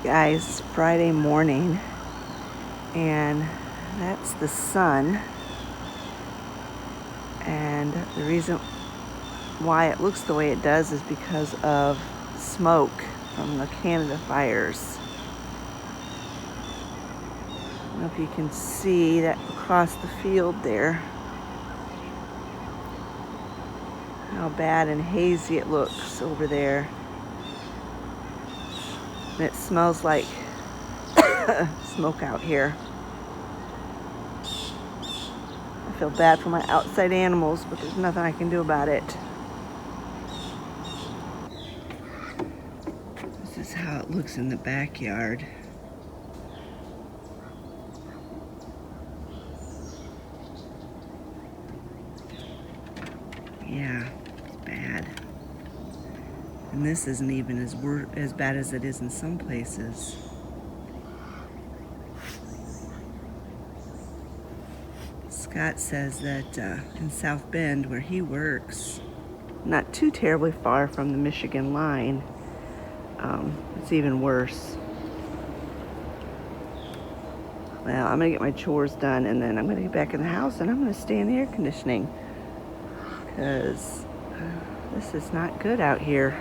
Guys, Friday morning, and that's the sun, and the reason why it looks the way it does is because of smoke from the Canada fires. I don't know if you can see that across the field there, how bad and hazy it looks over there, and it smells like smoke out here. I feel bad for my outside animals, but there's nothing I can do about it. This is how it looks in the backyard. Yeah, it's bad. And this isn't even as bad as it is in some places. Scott says that in South Bend, where he works, not too terribly far from the Michigan line, it's even worse. Well, I'm gonna get my chores done, and then I'm gonna get back in the house, and I'm gonna stay in the air conditioning, because this is not good out here.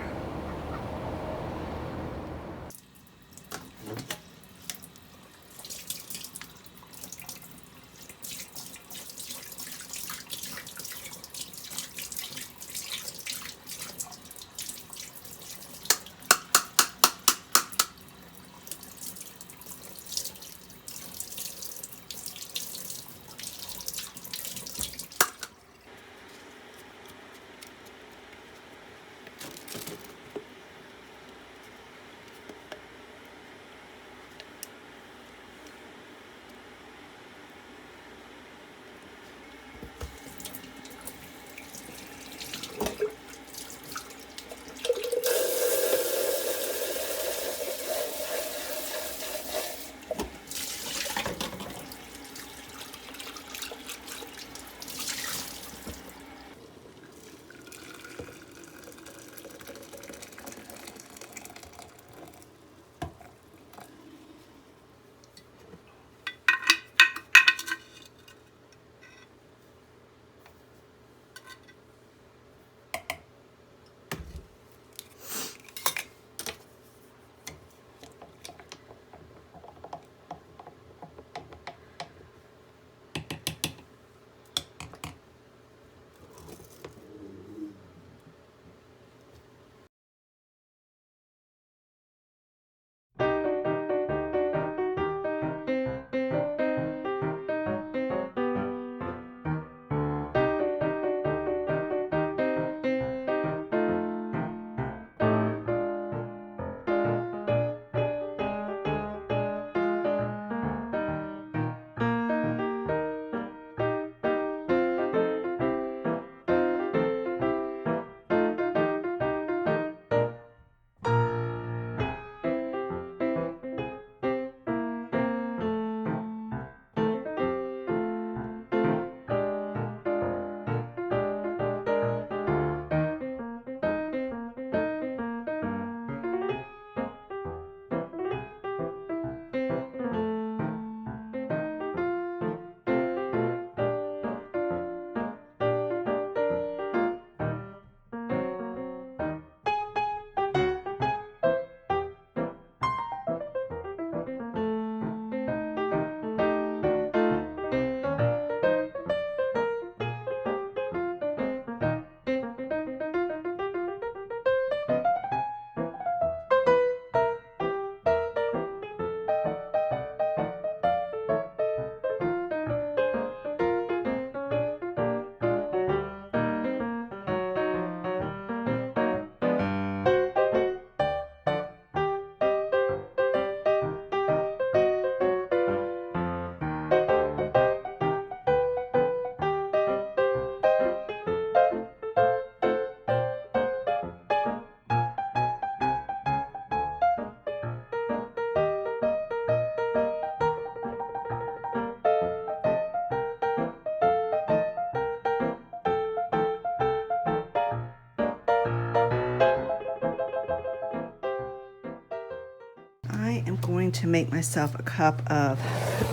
going to make myself a cup of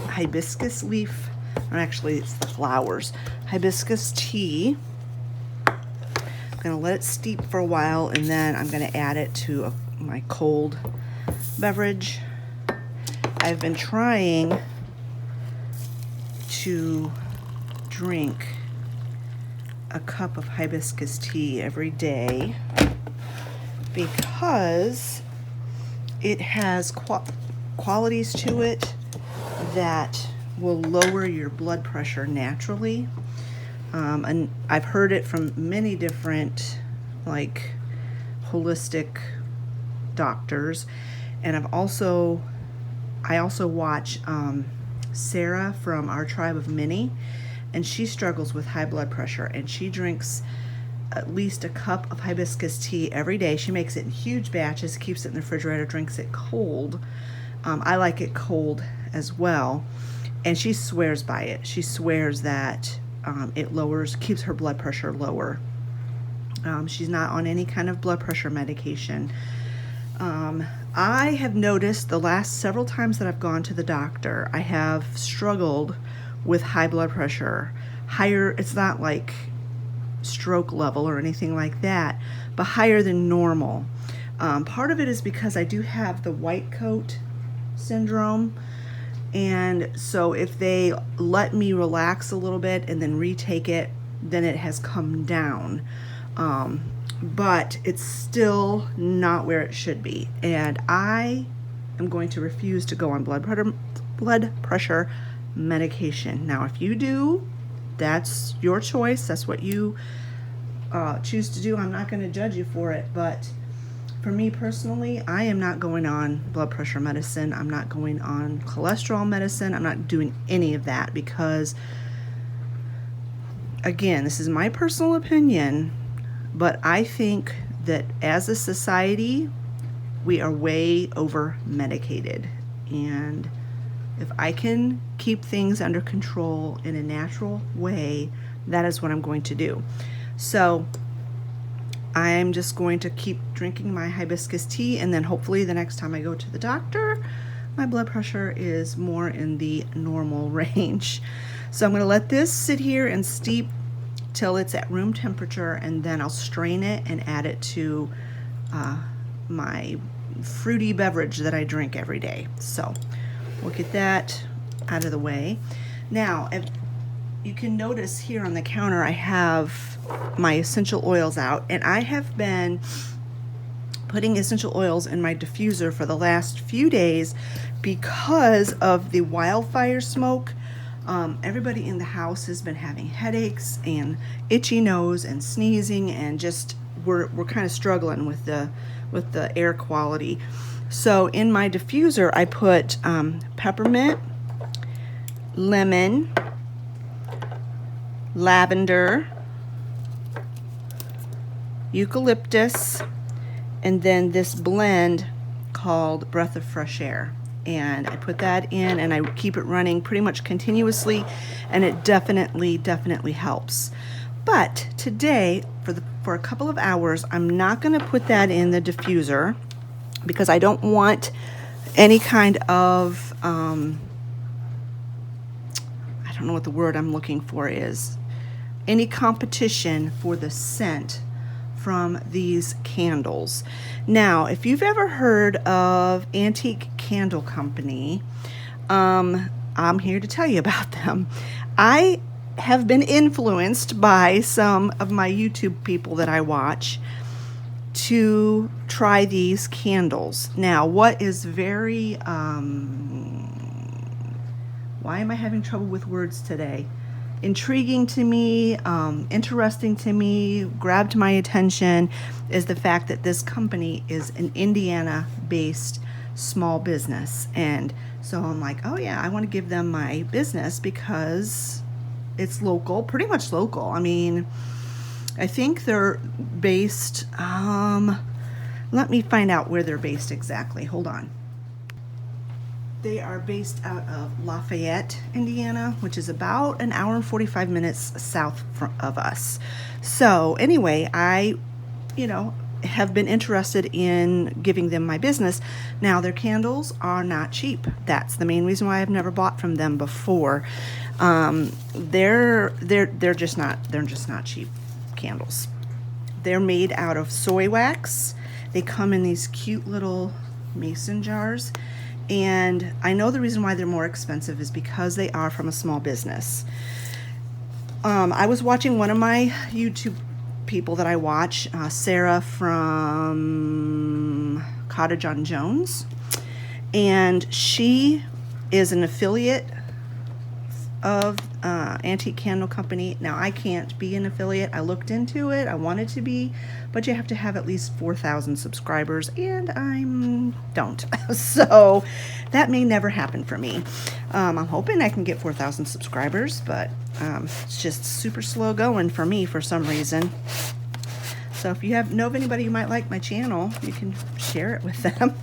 hibiscus leaf, or actually it's the flowers, hibiscus tea. I'm gonna let it steep for a while, and then I'm gonna add it to my cold beverage. I've been trying to drink a cup of hibiscus tea every day because it has qualities to it that will lower your blood pressure naturally. And I've heard it from many different like holistic doctors, and I also watch Sarah from Our Tribe of Mini, and she struggles with high blood pressure, and she drinks at least a cup of hibiscus tea every day. She makes it in huge batches, keeps it in the refrigerator, drinks it cold. I like it cold as well, and she swears by it. She swears that it keeps her blood pressure lower. She's not on any kind of blood pressure medication. I have noticed the last several times that I've gone to the doctor, I have struggled with high blood pressure. Higher, it's not like stroke level or anything like that, but higher than normal. Part of it is because I do have the white coat syndrome, and so if they let me relax a little bit and then retake it, then it has come down. But it's still not where it should be, and I am going to refuse to go on blood pressure medication. Now, if you do, that's your choice. That's what you choose to do. I'm not going to judge you for it, but for me personally, I am not going on blood pressure medicine. I'm not going on cholesterol medicine. I'm not doing any of that because, again, this is my personal opinion, but I think that as a society, we are way over medicated. And if I can keep things under control in a natural way, that is what I'm going to do. So I'm just going to keep drinking my hibiscus tea, and then hopefully the next time I go to the doctor, my blood pressure is more in the normal range. So I'm going to let this sit here and steep till it's at room temperature, and then I'll strain it and add it to my fruity beverage that I drink every day. So we'll get that out of the way. Now, if you can notice here on the counter, I have my essential oils out, and I have been putting essential oils in my diffuser for the last few days because of the wildfire smoke. Everybody in the house has been having headaches and itchy nose and sneezing, and just we're kind of struggling with the air quality. So in my diffuser, I put peppermint, lemon, lavender, eucalyptus, and then this blend called Breath of Fresh Air. And I put that in, and I keep it running pretty much continuously, and it definitely helps. But today, for a couple of hours, I'm not going to put that in the diffuser because I don't want any kind of I don't know what the word I'm looking for is, any competition for the scent from these candles. Now, if you've ever heard of Antique Candle Company, I'm here to tell you about them. I have been influenced by some of my YouTube people that I watch to try these candles. Now, what is very, why am I having trouble with words today? Intriguing to me, interesting to me, grabbed my attention is the fact that this company is an Indiana-based small business. And so I'm like, oh yeah, I want to give them my business because it's local, pretty much local. I mean, I think they're based, let me find out where they're based exactly. Hold on. They are based out of Lafayette, Indiana, which is about an hour and 45 minutes south of us. So anyway, I, have been interested in giving them my business. Now, their candles are not cheap. That's the main reason why I've never bought from them before. They're just not cheap candles. They're made out of soy wax. They come in these cute little mason jars. And I know the reason why they're more expensive is because they are from a small business. I was watching one of my YouTube people that I watch, Sarah from Cottage on Jones, and she is an affiliate of Antique Candle Company. Now, I can't be an affiliate. I looked into it. I wanted to be, but you have to have at least 4,000 subscribers, and I don't. So that may never happen for me. I'm hoping I can get 4,000 subscribers, but it's just super slow going for me for some reason. So if you know of anybody who might like my channel, you can share it with them.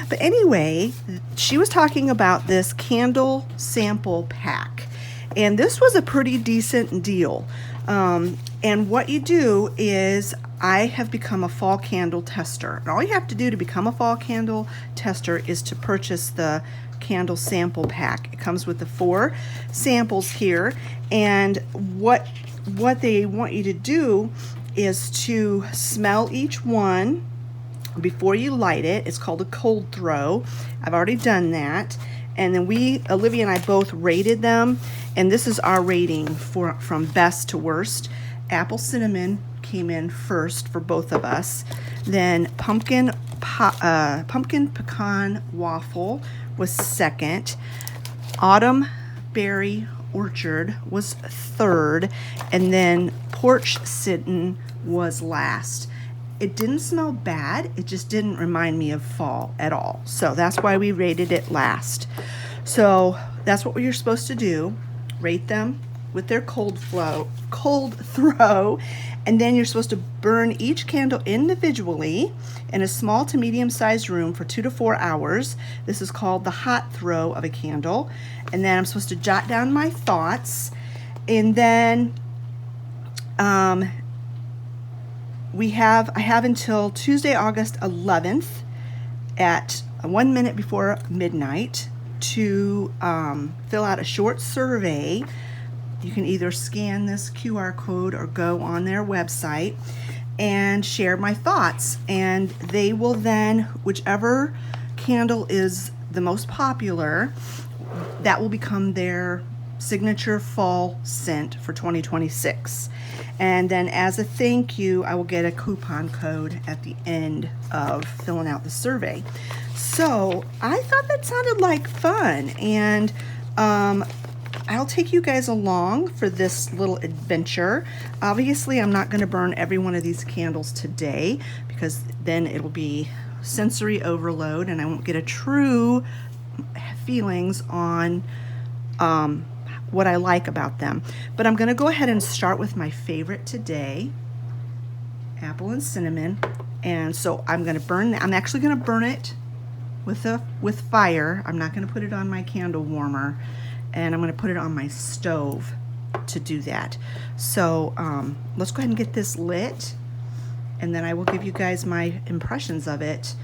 But anyway, she was talking about this candle sample pack, and this was a pretty decent deal. And what you do is, I have become a fall candle tester. And all you have to do to become a fall candle tester is to purchase the candle sample pack. It comes with the 4 samples here, and what they want you to do is to smell each one before you light it. It's called a cold throw. I've already done that. And then Olivia and I both rated them, and this is our rating from best to worst. Apple cinnamon came in first for both of us. Then pumpkin pecan waffle was second. Autumn berry orchard was third, and then porch sitting was last. It didn't smell bad, it just didn't remind me of fall at all. So that's why we rated it last. So that's what you're supposed to do. Rate them with their cold throw, and then you're supposed to burn each candle individually in a small to medium sized room for 2 to 4 hours. This is called the hot throw of a candle. And then I'm supposed to jot down my thoughts, and then I have until Tuesday, August 11th at 1 minute before midnight to fill out a short survey. You can either scan this QR code or go on their website and share my thoughts. And they will then, whichever candle is the most popular, that will become their signature fall scent for 2026. And then as a thank you, I will get a coupon code at the end of filling out the survey. So I thought that sounded like fun, and I'll take you guys along for this little adventure. Obviously, I'm not going to burn every one of these candles today, because then it'll be sensory overload and I won't get a true feelings on what I like about them. But I'm going to go ahead and start with my favorite today, apple and cinnamon. And so I'm going to burn that. I'm actually going to burn it with fire. I'm not going to put it on my candle warmer, and I'm going to put it on my stove to do that. So let's go ahead and get this lit, and then I will give you guys my impressions of it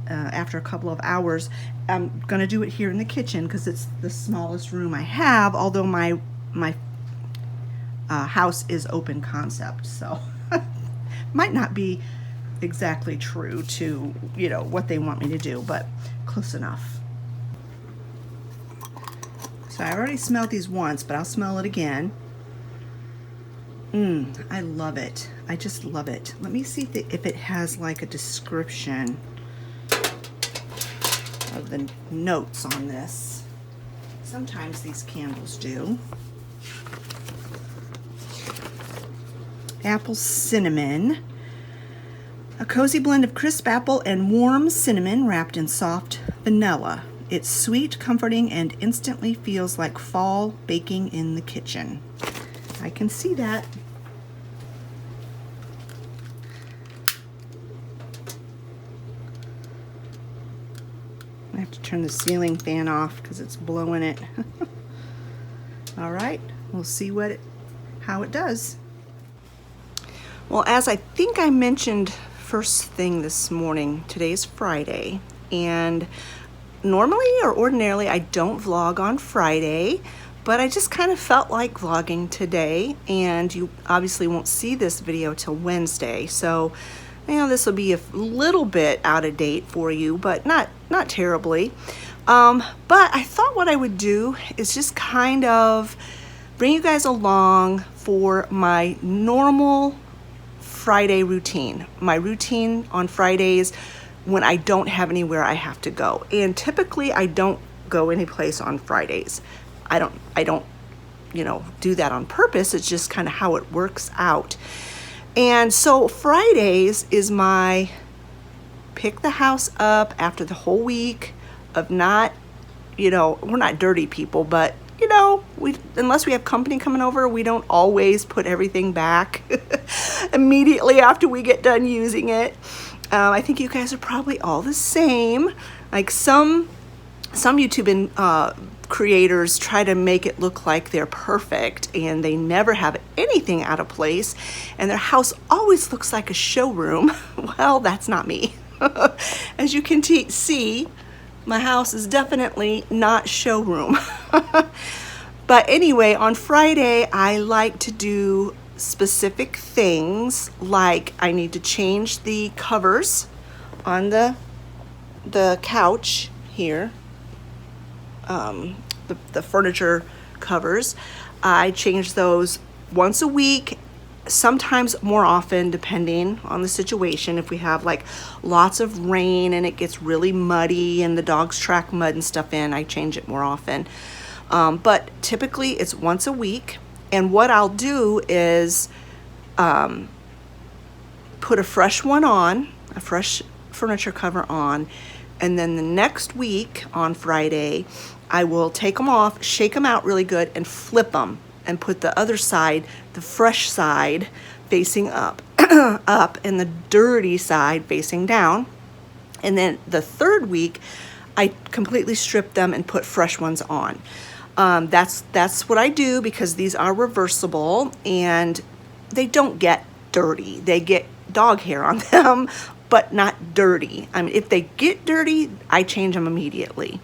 after a couple of hours. I'm going to do it here in the kitchen because it's the smallest room I have, although my house is open concept, so might not be exactly true to, you know, what they want me to do, but close enough. So I already smelled these once, but I'll smell it again. I love it. I just love it. Let me see if it has like a description of the notes on this. Sometimes these candles do. Apple cinnamon. A cozy blend of crisp apple and warm cinnamon wrapped in soft vanilla. It's sweet, comforting, and instantly feels like fall baking in the kitchen. I can see that. I have to turn the ceiling fan off because it's blowing it. All right, we'll see how it does. Well, as I think I mentioned first thing this morning. Today's Friday, and normally or ordinarily I don't vlog on Friday, but I just kind of felt like vlogging today, and you obviously won't see this video till Wednesday, so this will be a little bit out of date for you, but not terribly. But I thought what I would do is just kind of bring you guys along for my normal Friday routine. My routine on Fridays when I don't have anywhere I have to go. And typically I don't go anyplace on Fridays. I don't do that on purpose. It's just kind of how it works out. And so Fridays is my pick the house up after the whole week of not, we're not dirty people, but unless we have company coming over, we don't always put everything back immediately after we get done using it. I think you guys are probably all the same. Like some YouTube creators try to make it look like they're perfect and they never have anything out of place and their house always looks like a showroom. Well, that's not me. As you can see, my house is definitely not showroom. But anyway, on Friday, I like to do specific things, like I need to change the covers on the couch here, the furniture covers. I change those once a week, sometimes more often depending on the situation. If we have like lots of rain and it gets really muddy and the dogs track mud and stuff in, I change it more often. But typically it's once a week. And what I'll do is put a fresh one on, a fresh furniture cover on, and then the next week on Friday, I will take them off, shake them out really good, and flip them and put the other side, the fresh side, facing up, up, and the dirty side facing down. And then the third week, I completely strip them and put fresh ones on. That's what I do because these are reversible and they don't get dirty. They get dog hair on them, but not dirty. I mean, if they get dirty, I change them immediately.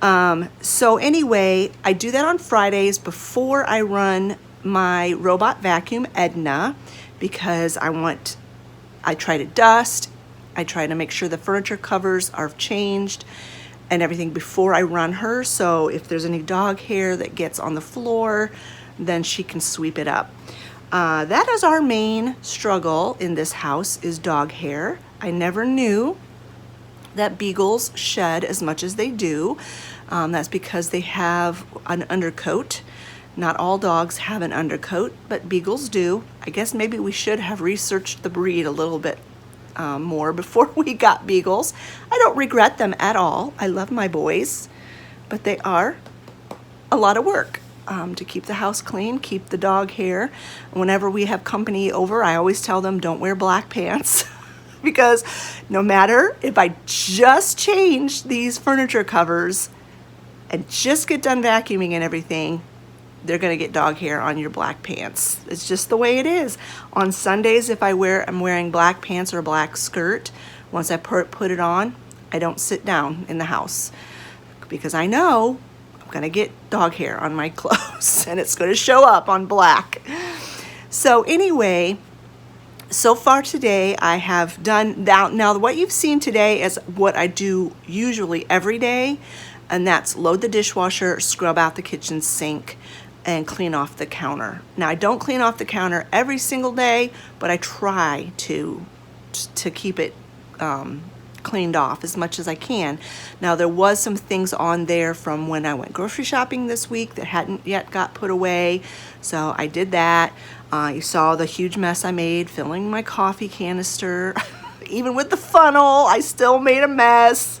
So anyway, I do that on Fridays before I run my robot vacuum, Edna, because I try to dust, I try to make sure the furniture covers are changed and everything before I run her. So if there's any dog hair that gets on the floor, then she can sweep it up. That is our main struggle in this house, is dog hair. I never knew that beagles shed as much as they do. That's because they have an undercoat. Not all dogs have an undercoat, but beagles do. I guess maybe we should have researched the breed a little bit more before we got beagles. I don't regret them at all. I love my boys, but they are a lot of work to keep the house clean, keep the dog hair. Whenever we have company over, I always tell them don't wear black pants because no matter if I just change these furniture covers and just get done vacuuming and everything, they're gonna get dog hair on your black pants. It's just the way it is. On Sundays, if I'm wearing black pants or a black skirt, once I put it on, I don't sit down in the house because I know I'm gonna get dog hair on my clothes and it's gonna show up on black. So anyway, so far today I have done that. Now what you've seen today is what I do usually every day, and that's load the dishwasher, scrub out the kitchen sink, and clean off the counter. Now I don't clean off the counter every single day, but I try to keep it cleaned off as much as I can. Now there was some things on there from when I went grocery shopping this week that hadn't yet got put away, so I did that. You saw the huge mess I made filling my coffee canister. Even with the funnel, I still made a mess.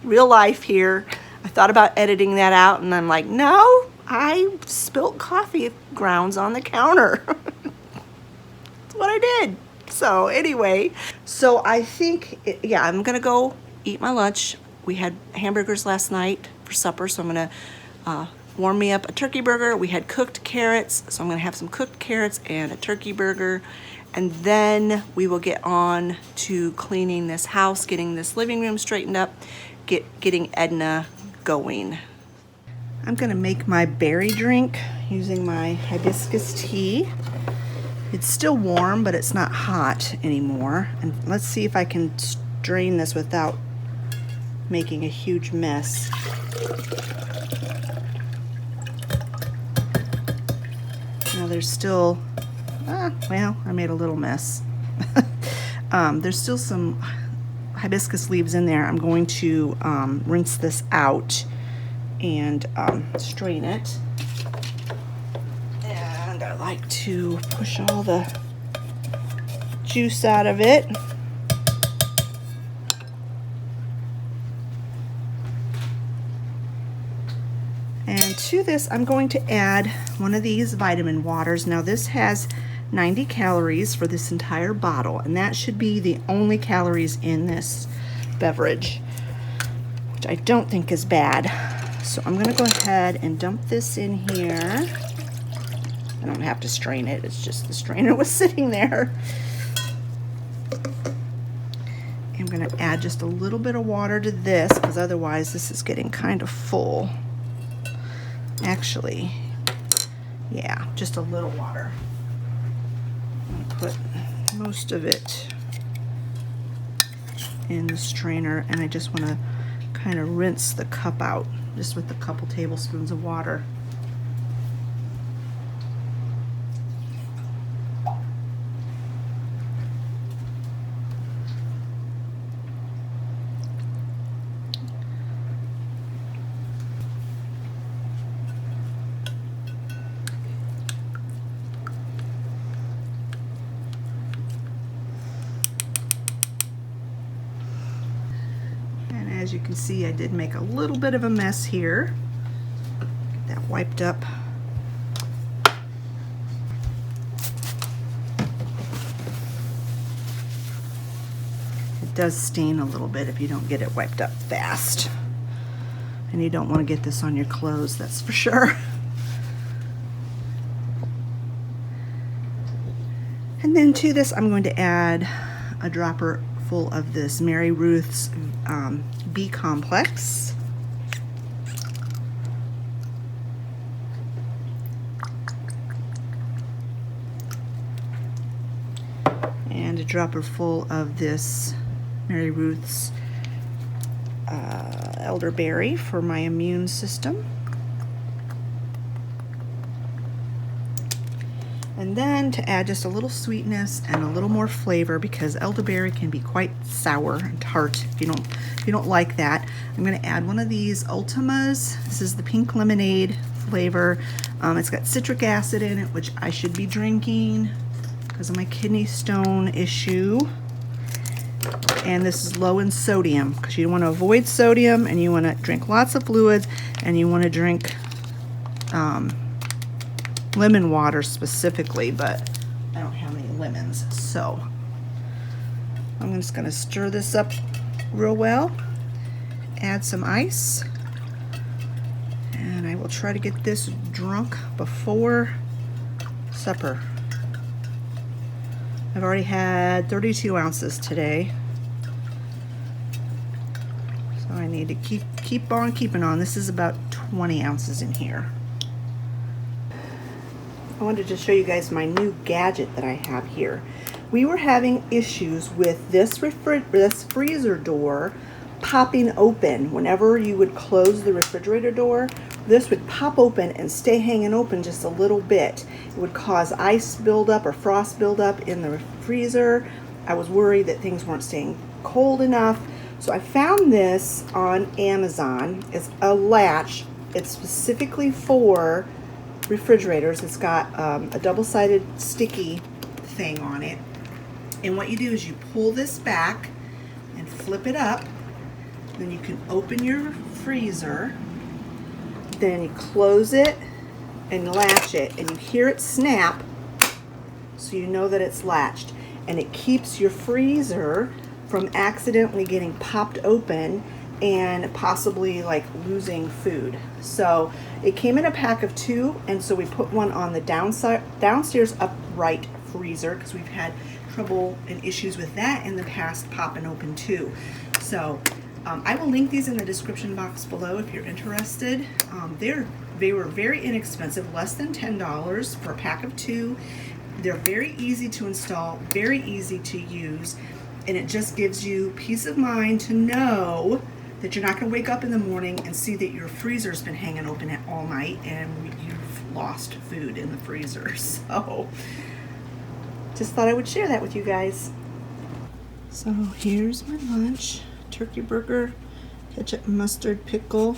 Real life here. I thought about editing that out and I'm like, no, I spilled coffee grounds on the counter. That's what I did. So anyway, so I think, yeah, I'm gonna go eat my lunch. We had hamburgers last night for supper, so I'm gonna warm me up a turkey burger. We had cooked carrots, so I'm gonna have some cooked carrots and a turkey burger. and then we will get on to cleaning this house, getting this living room straightened up, getting Edna going. I'm gonna make my berry drink using my hibiscus tea. It's still warm, but it's not hot anymore. And let's see if I can strain this without making a huge mess. Now there's still, well, I made a little mess. There's still some hibiscus leaves in there. I'm going to rinse this out and strain it. And I like to push all the juice out of it. And to this, I'm going to add one of these vitamin waters. Now this has 90 calories for this entire bottle, and that should be the only calories in this beverage, which I don't think is bad. So I'm gonna go ahead and dump this in here. I don't have to strain it, it's just the strainer was sitting there. I'm gonna add just a little bit of water to this, because otherwise this is getting kind of full. Actually, yeah, just a little water. I'm gonna put most of it in the strainer, and I just want to kind of rinse the cup out just with a couple tablespoons of water. As you can see, I did make a little bit of a mess here. Get that wiped up. It does stain a little bit if you don't get it wiped up fast. And you don't want to get this on your clothes, that's for sure. And then to this, I'm going to add a dropper full of this Mary Ruth's B complex. And a dropper full of this Mary Ruth's elderberry for my immune system. And then to add just a little sweetness and a little more flavor, because elderberry can be quite sour and tart if you don't like that, I'm going to add one of these Ultimas. This is the pink lemonade flavor. It's got citric acid in it, which I should be drinking because of my kidney stone issue. And this is low in sodium, because you want to avoid sodium and you want to drink lots of fluids, and you want to drink lemon water specifically, but I don't have any lemons, so I'm just going to stir this up real well, add some ice, and I will try to get this drunk before supper. I've already had 32 ounces today, so I need to keep on keeping on. This is about 20 ounces in here. I wanted to show you guys my new gadget that I have here. We were having issues with this freezer door popping open. Whenever you would close the refrigerator door, this would pop open and stay hanging open just a little bit. It would cause ice buildup or frost buildup in the freezer. I was worried that things weren't staying cold enough. So I found this on Amazon. It's a latch. It's specifically for refrigerators. It's got a double-sided sticky thing on it, and what you do is you pull this back and flip it up, then you can open your freezer, then you close it and latch it, and you hear it snap, so you know that it's latched, and it keeps your freezer from accidentally getting popped open and possibly like losing food. So it came in a pack of 2, and so we put one on the downstairs upright freezer because we've had trouble and issues with that in the past popping open too. So I will link these in the description box below if you're interested. They were very inexpensive, less than $10 for a pack of 2. They're very easy to install, very easy to use, and it just gives you peace of mind to know that you're not going to wake up in the morning and see that your freezer's been hanging open all night and you've lost food in the freezer. So just thought I would share that with you guys. So here's my lunch: turkey burger, ketchup, mustard, pickle,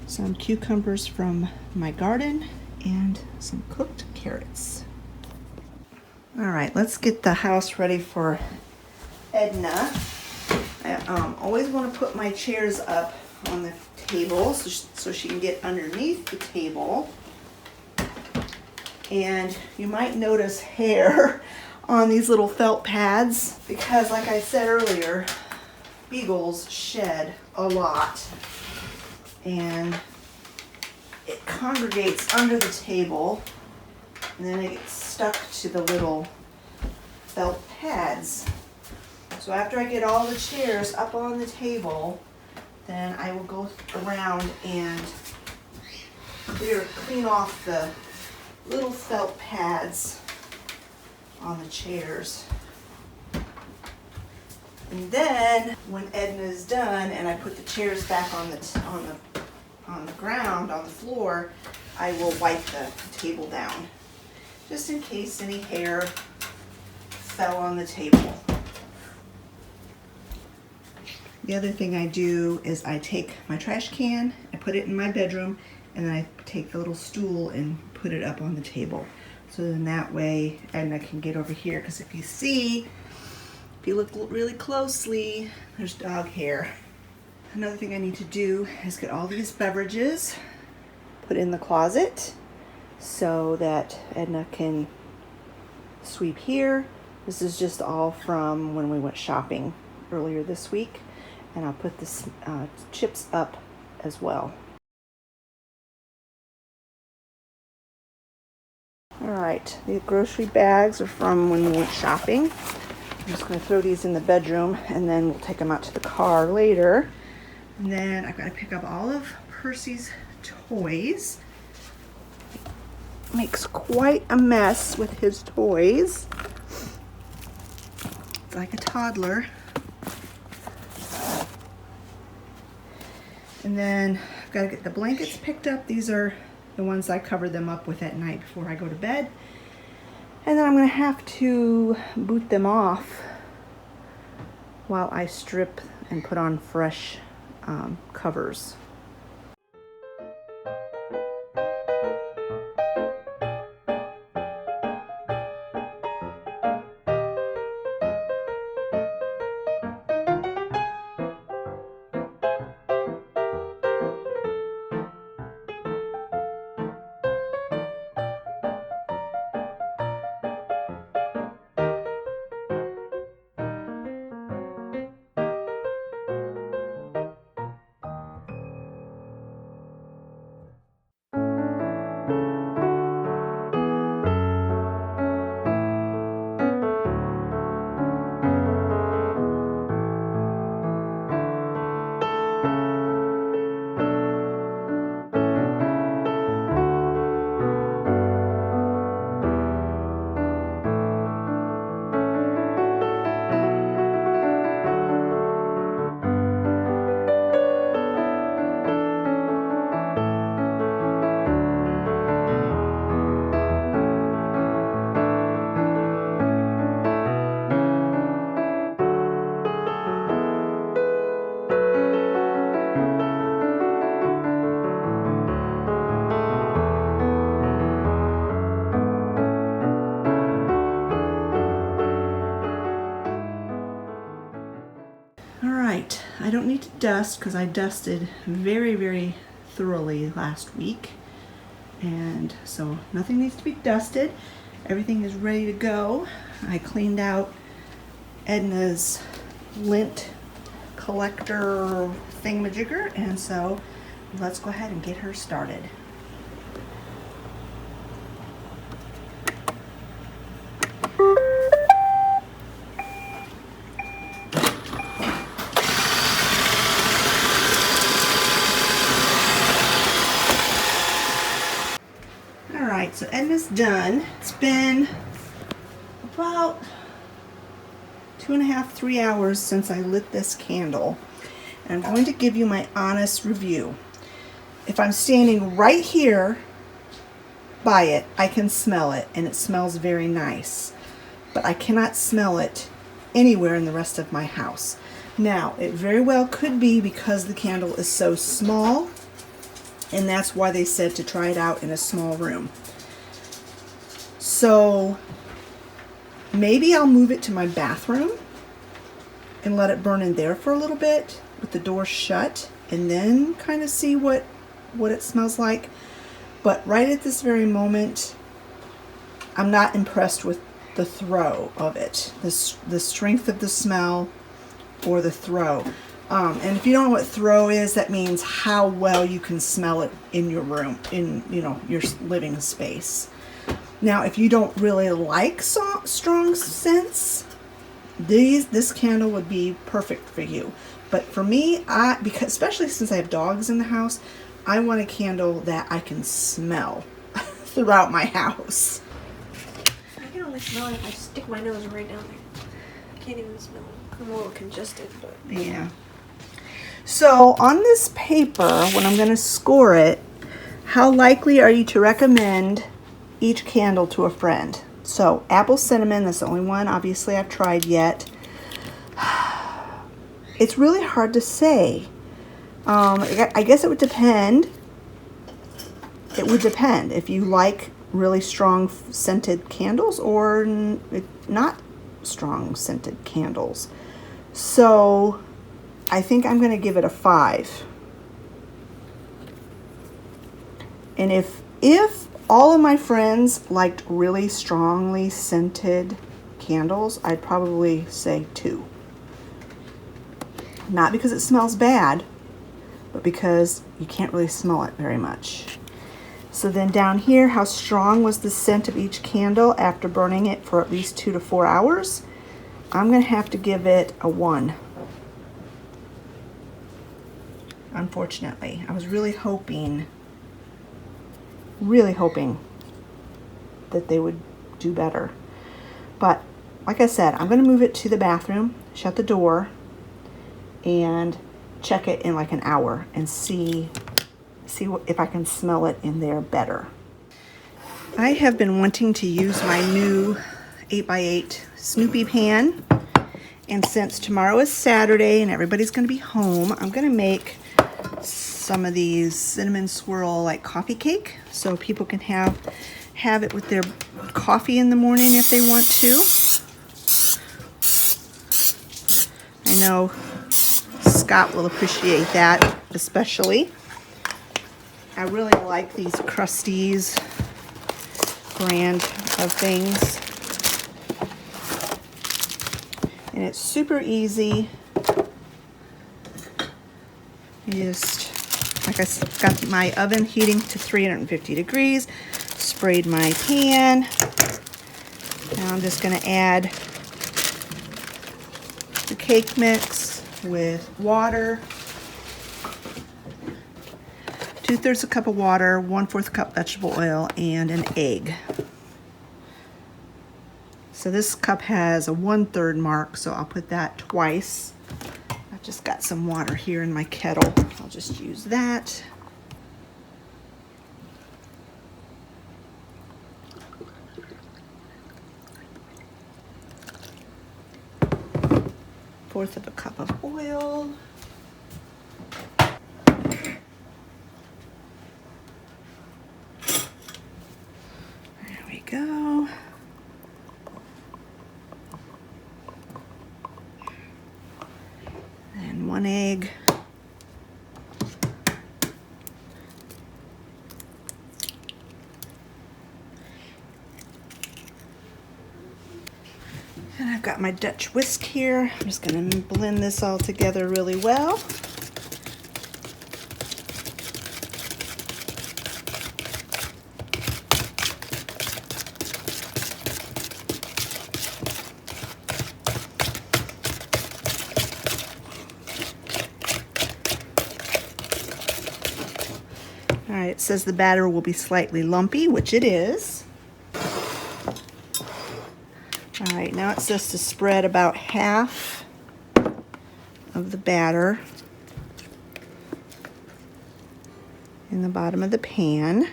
some cucumbers from my garden, and some cooked carrots. All right, let's get the house ready for Edna. I always want to put my chairs up on the table so she can get underneath the table. And you might notice hair on these little felt pads because, like I said earlier, beagles shed a lot and it congregates under the table and then it gets stuck to the little felt pads. So after I get all the chairs up on the table, then I will go around and clean off the little felt pads on the chairs. And then when Edna's done and I put the chairs back on the ground, on the floor, I will wipe the table down, just in case any hair fell on the table. The other thing I do is I take my trash can, I put it in my bedroom, and then I take the little stool and put it up on the table. So then that way Edna can get over here, because if you look really closely, there's dog hair. Another thing I need to do is get all these beverages put in the closet so that Edna can sweep here. This is just all from when we went shopping earlier this week. And I'll put the chips up as well. All right, the grocery bags are from when we went shopping. I'm just going to throw these in the bedroom and then we'll take them out to the car later. And then I've got to pick up all of Percy's toys. Makes quite a mess with his toys. It's like a toddler. And then I've got to get the blankets picked up. These are the ones I cover them up with at night before I go to bed. And then I'm going to have to boot them off while I strip and put on fresh covers. I don't need to dust because I dusted very, very thoroughly last week. And so nothing needs to be dusted. Everything is ready to go. I cleaned out Edna's lint collector thingamajigger, and so let's go ahead and get her started. right, so Edna's done. It's been about 2.5, 3 hours since I lit this candle. And I'm going to give you my honest review. If I'm standing right here by it, I can smell it, and it smells very nice. But I cannot smell it anywhere in the rest of my house. Now, it very well could be because the candle is so small, and that's why they said to try it out in a small room. So maybe I'll move it to my bathroom and let it burn in there for a little bit with the door shut, and then kind of see what it smells like. But right at this very moment, I'm not impressed with the throw of it, the strength of the smell or the throw. And if you don't know what throw is, that means how well you can smell it in your room, in your living space. Now, if you don't really like strong scents, this candle would be perfect for you. But for me, because especially since I have dogs in the house, I want a candle that I can smell throughout my house. I can only smell it if I stick my nose right down there. I can't even smell it. I'm a little congested, but Yeah. So on this paper, when I'm going to score it, how likely are you to recommend each candle to a friend? So apple cinnamon, that's the only one obviously I've tried yet. It's really hard to say. I guess it would depend. It would depend if you like really strong scented candles or not strong scented candles. So I think I'm going to give it a 5. And if all of my friends liked really strongly scented candles, I'd probably say 2. Not because it smells bad, but because you can't really smell it very much. So then down here, how strong was the scent of each candle after burning it for at least 2 to 4 hours? I'm going to have to give it a 1. Unfortunately, I was really hoping that they would do better. But like I said, I'm going to move it to the bathroom, shut the door, and check it in like an hour and see if I can smell it in there better. I have been wanting to use my new 8x8 Snoopy pan, and since tomorrow is Saturday and everybody's going to be home, I'm going to make some of these cinnamon swirl like coffee cake so people can have it with their coffee in the morning if they want to. I know Scott will appreciate that especially. I really like these Krusteaz brand of things. And it's super easy. Like I got my oven heating to 350 degrees, sprayed my pan. Now I'm just going to add the cake mix with water. 2/3 cup of water, 1/4 cup vegetable oil, and an egg. So this cup has a 1/3 mark, so I'll put that twice. I've just got some water here in my kettle. I'll just use that. Fourth of a cup of oil. There we go. And 1 egg. And I've got my Dutch whisk here. I'm just going to blend this all together really well. All right, it says the batter will be slightly lumpy, which it is. All right, now it says to spread about half of the batter in the bottom of the pan.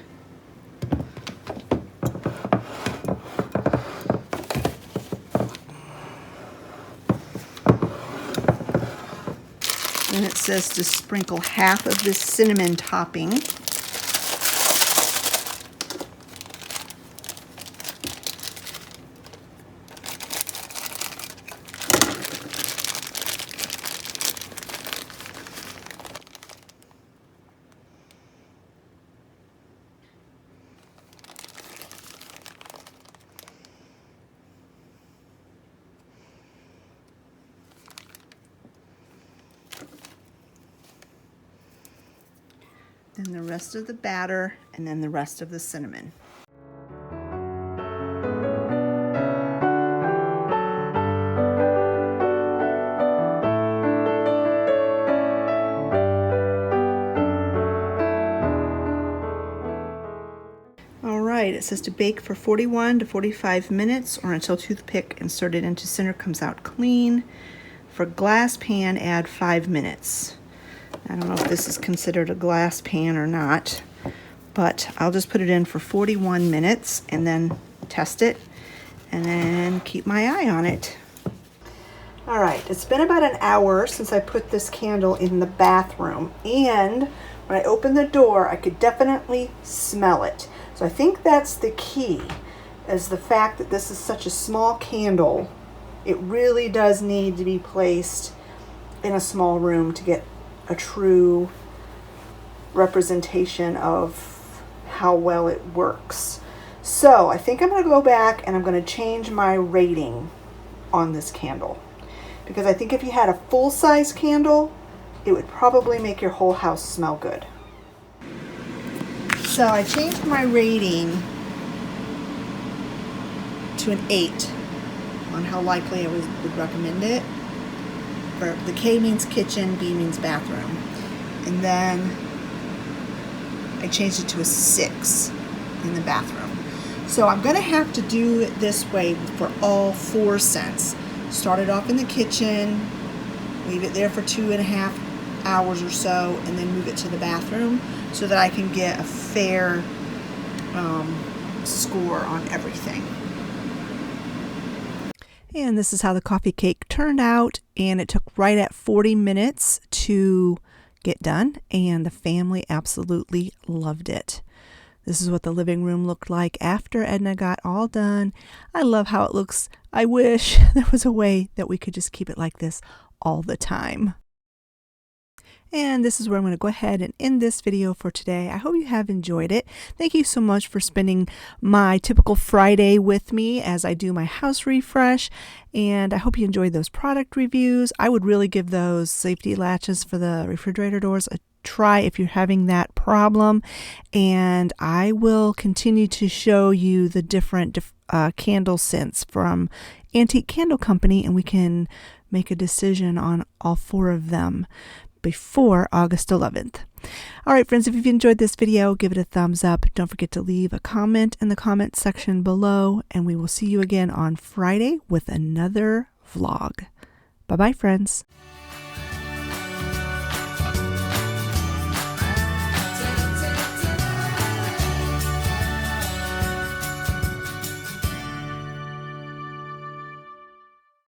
And it says to sprinkle half of this cinnamon topping. Then the rest of the batter, and then the rest of the cinnamon. All right, it says to bake for 41 to 45 minutes or until toothpick inserted into center comes out clean. For glass pan, add 5 minutes. I don't know if this is considered a glass pan or not, but I'll just put it in for 41 minutes and then test it and then keep my eye on it. All right, it's been about an hour since I put this candle in the bathroom, and when I opened the door, I could definitely smell it. So I think that's the key, is the fact that this is such a small candle. It really does need to be placed in a small room to get a true representation of how well it works. So I think I'm going to go back and I'm going to change my rating on this candle, because I think if you had a full-size candle, it would probably make your whole house smell good. So I changed my rating to an 8 on how likely I would recommend it. For the K means kitchen, B means bathroom. And then I changed it to a 6 in the bathroom. So I'm going to have to do it this way for all 4 scents. Start it off in the kitchen, leave it there for 2.5 hours or so, and then move it to the bathroom so that I can get a fair score on everything. And this is how the coffee cake turned out, and it took right at 40 minutes to get done, and the family absolutely loved it. This is what the living room looked like after Edna got all done. I love how it looks. I wish there was a way that we could just keep it like this all the time. And this is where I'm going to go ahead and end this video for today. I hope you have enjoyed it. Thank you so much for spending my typical Friday with me as I do my house refresh. And I hope you enjoyed those product reviews. I would really give those safety latches for the refrigerator doors a try if you're having that problem. And I will continue to show you the different candle scents from Antique Candle Company, and we can make a decision on all 4 of them before August 11th. All right, friends, if you've enjoyed this video, give it a thumbs up. Don't forget to leave a comment in the comment section below, and we will see you again on Friday with another vlog. Bye-bye, friends.